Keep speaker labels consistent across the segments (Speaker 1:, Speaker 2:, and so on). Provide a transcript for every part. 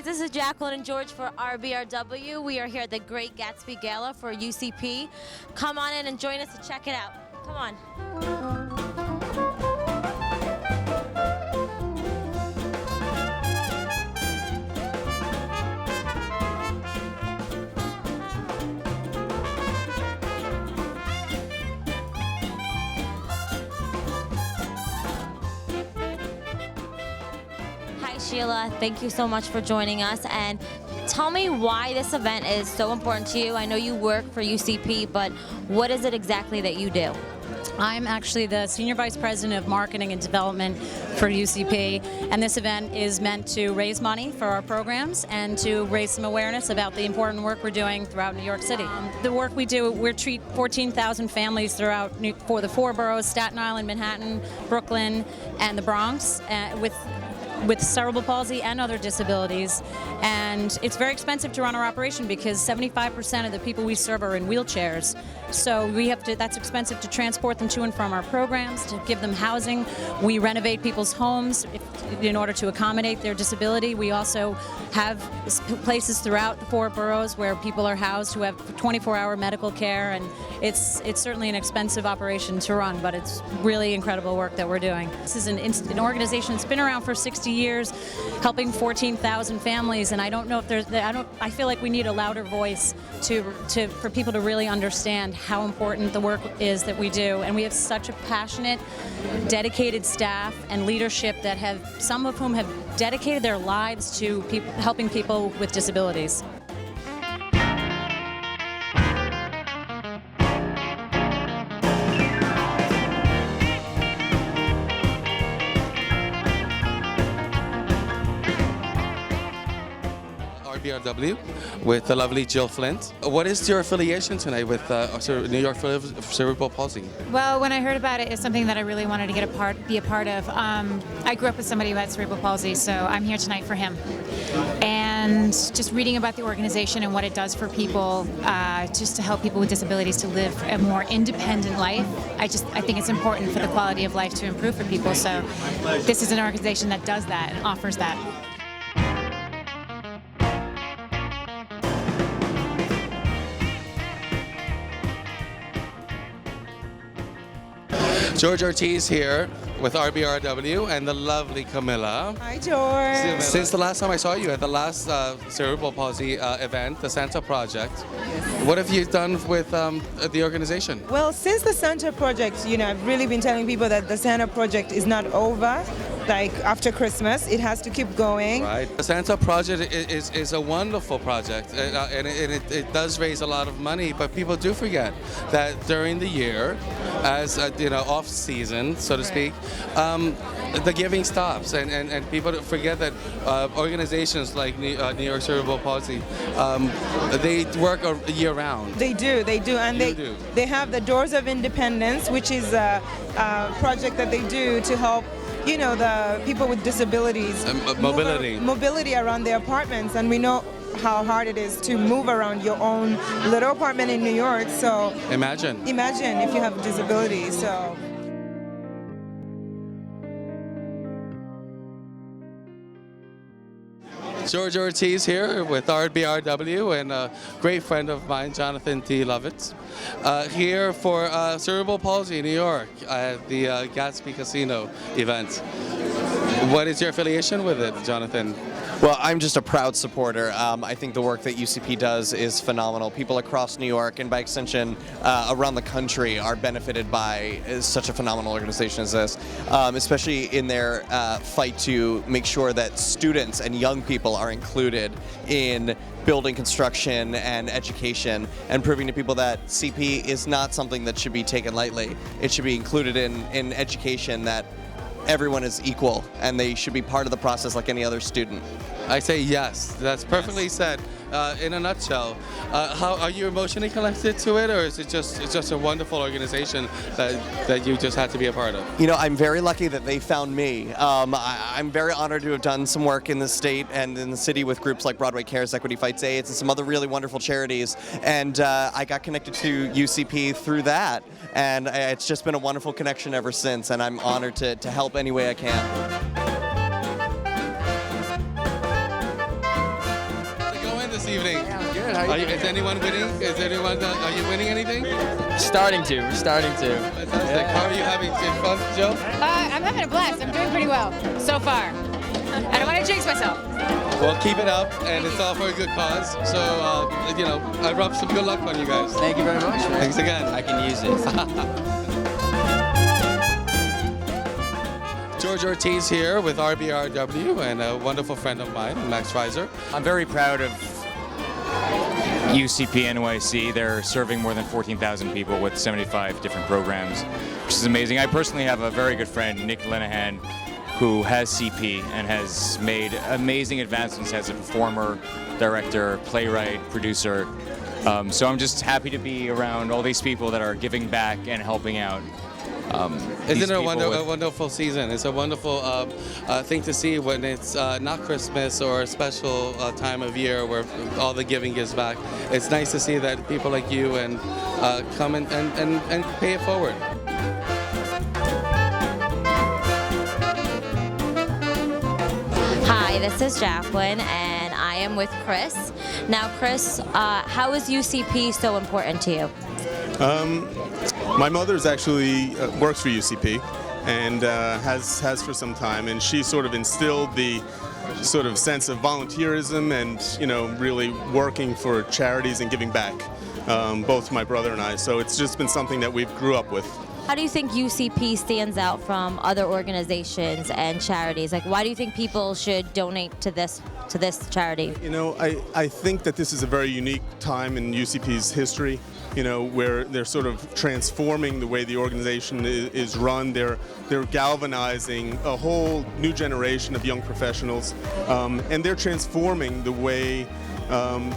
Speaker 1: this is Jacqueline and George for RBRW. We are here at the Great Gatsby Gala for UCP. Come on in and join us to check it out. Come on. Hi Sheila, thank you so much for joining us, and tell me why this event is so important to you. I know you work for UCP, but what is it exactly that you do?
Speaker 2: I'm actually the Senior Vice President of Marketing and Development for UCP, and this event is meant to raise money for our programs and to raise some awareness about the important work we're doing throughout New York City. The work we do, we treat 14,000 families throughout for the 4 boroughs, Staten Island, Manhattan, Brooklyn, and the Bronx, with cerebral palsy and other disabilities. And it's very expensive to run our operation because 75% of the people we serve are in wheelchairs. So that's expensive to transport them to and from our programs, to give them housing. We renovate people's homes in order to accommodate their disability. We also have places throughout the 4 boroughs where people are housed who have 24-hour medical care, and it's certainly an expensive operation to run, but it's really incredible work that we're doing. This is an organization that's been around for 60 years, helping 14,000 families, and I don't know if I feel like we need a louder voice for people to really understand how important the work is that we do. And we have such a passionate, dedicated staff and leadership that some of whom have dedicated their lives to helping people with disabilities.
Speaker 3: RBRW with the lovely Jill Flint. What is your affiliation tonight with New York Cerebral Palsy?
Speaker 4: Well, when I heard about it, it's something that I really wanted to be a part of. I grew up with somebody who had cerebral palsy, so I'm here tonight for him. And just reading about the organization and what it does for people, just to help people with disabilities to live a more independent life, I think it's important for the quality of life to improve for people. So this is an organization that does that and offers that.
Speaker 3: George Ortiz here with RBRW and the lovely Camilla.
Speaker 5: Hi, George.
Speaker 3: Since the last time I saw you at the last Cerebral Palsy event, the Santa Project, what have you done with the organization?
Speaker 5: Well, since the Santa Project, I've really been telling people that the Santa Project is not over. Like after Christmas, it has to keep going.
Speaker 3: Right. The Santa Project is a wonderful project, and it does raise a lot of money. But people do forget that during the year, as off season, so to speak, the giving stops, and people forget that organizations like New York Cerebral Palsy, they work year round.
Speaker 5: They do, and they have the Doors of Independence, which is a project that they do to help the people with disabilities mobility around their apartments, and we know how hard it is to move around your own little apartment in New York. So imagine if you have a disability. So
Speaker 3: George Ortiz here with RBRW and a great friend of mine, Jonathan T. Lovitz, here for Cerebral Palsy New York at the Gatsby Casino event. What is your affiliation with it, Jonathan?
Speaker 6: Well, I'm just a proud supporter. I think the work that UCP does is phenomenal. People across New York and by extension around the country are benefited by such a phenomenal organization as this, especially in their fight to make sure that students and young people are included in building construction and education, and proving to people that CP is not something that should be taken lightly. It should be included in education, that everyone is equal and they should be part of the process like any other student.
Speaker 3: I say yes. That's perfectly said. In a nutshell, how are you emotionally connected to it, or is it's just a wonderful organization that you just had to be a part of?
Speaker 6: I'm very lucky that they found me. I'm very honored to have done some work in the state and in the city with groups like Broadway Cares, Equity Fights AIDS, and some other really wonderful charities. And I got connected to UCP through that, and it's just been a wonderful connection ever since. And I'm honored to help any way I can.
Speaker 7: How you doing?
Speaker 3: Is anyone winning? Are you winning anything?
Speaker 7: We're starting to.
Speaker 3: Fantastic. How are you having fun, Joe?
Speaker 8: I'm having a blast. I'm doing pretty well so far. I don't want to jinx myself.
Speaker 3: Well, keep it up, and it's all for a good cause. So, I rub some good luck on you guys.
Speaker 7: Thank you very much, man.
Speaker 3: Thanks again.
Speaker 7: I can use it.
Speaker 3: George Ortiz here with RBRW and a wonderful friend of mine, Max Reiser.
Speaker 9: I'm very proud of UCP NYC. They're serving more than 14,000 people with 75 different programs, which is amazing. I personally have a very good friend, Nick Linehan, who has CP and has made amazing advancements as a performer, director, playwright, producer. So I'm just happy to be around all these people that are giving back and helping out.
Speaker 3: Isn't it a wonderful season? It's a wonderful thing to see when it's not Christmas or a special time of year where all the giving gives back. It's nice to see that people like you and come and pay it forward.
Speaker 1: Hi, this is Jacqueline, and I am with Chris. Now, Chris, how is UCP so important to you?
Speaker 10: My mother's actually works for UCP and has for some time, and she sort of instilled the sort of sense of volunteerism and really working for charities and giving back, both my brother and I. So it's just been something that we've grew up with.
Speaker 1: How do you think UCP stands out from other organizations and charities? Like, why do you think people should donate to this charity?
Speaker 10: I think that this is a very unique time in UCP's history, where they're sort of transforming the way the organization is run. They're galvanizing a whole new generation of young professionals, and they're transforming the way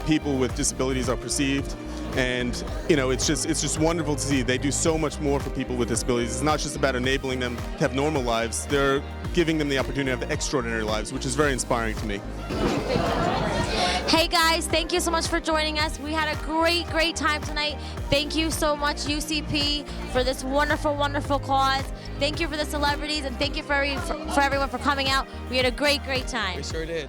Speaker 10: people with disabilities are perceived. And it's just wonderful to see. They do so much more for people with disabilities. It's not just about enabling them to have normal lives. They're giving them the opportunity to have extraordinary lives, which is very inspiring to me.
Speaker 1: Hey guys, thank you so much for joining us. We had a great time tonight. Thank you so much, UCP, for this wonderful cause. Thank you for the celebrities, and thank you for everyone for coming out. We had a great time.
Speaker 3: We sure did.